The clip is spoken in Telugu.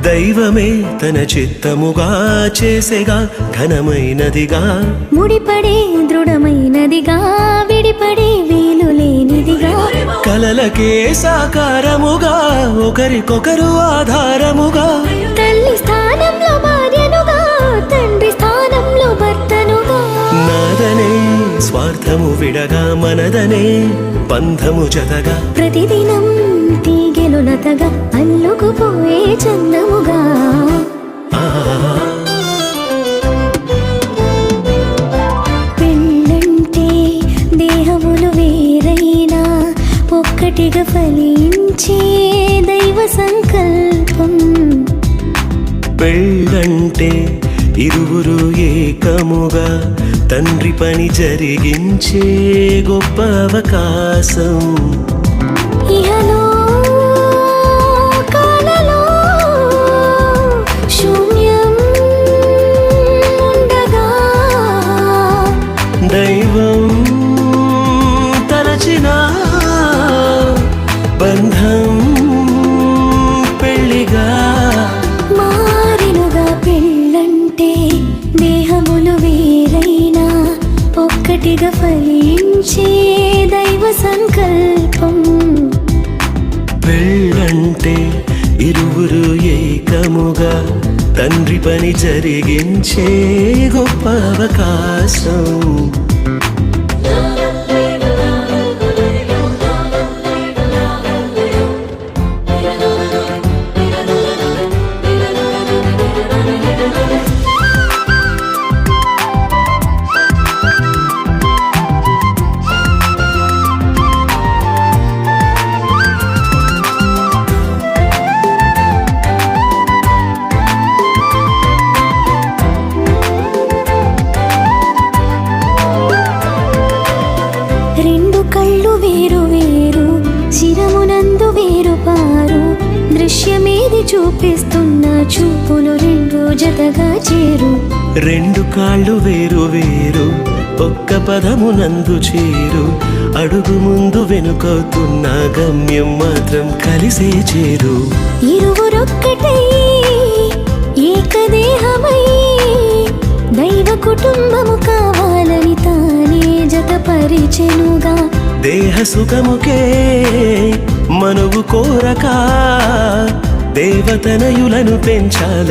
దైవమే తన చిత్తముగా చేసేగా ఘనమైనదిగా ముడిపడే దృఢమైనదిగా విడిపడే వీలు లేనిదిగా కలలకే సాకారముగా ఒకరికొకరు ఆధారముగా తల్లి స్థానంలో భార్యనుగా తండ్రి స్థానంలో భర్తనుగా నాదనే స్వార్థము విడగా మనదనే బంధము జతగా ప్రతిదినం తీగెలు లతగా అల్లుకుపోయే చందముగా పెళ్ళంటే దేహములు వేరైనా ఒక్కటిగా ఫలించే దైవ సంకల్పం పెళ్ళంటే ఇరువురు ఏకముగా తండ్రి పని జరిగించే గొప్ప అవకాశం ఇహలో కాలలో శూన్యం ఉండగా దైవం తలచిన బంధం పెళ్ళిగా మారినుగా పెళ్ళంటే దేహములు వేరైనా ఒక్కటిగా ఫలించే దైవ సంకల్పం పెళ్ళంటే ఇరువురు ఏకముగా తండ్రి పని జరిగించే గొప్ప అవకాశం రెండు కళ్ళు వేరు వేరు శిరమునందు వేరు పారు దృశ్యమేది చూపిస్తున్న చూపులు రెండు జతగా చేరు రెండు కాళ్ళు వేరు వేరు ఒక్క పదమునందు చేరు అడుగు ముందు వెనుకవుతున్న గమ్యం మాత్రం కలిసే చేరు ఇరువురొక్కటై ఏకదేహమై దైవ కుటుంబము కావాలని తానే జతపరిచెనుగా దేహ సుఖముకే మనువు కోరక దేవతనయులను పెంచాలి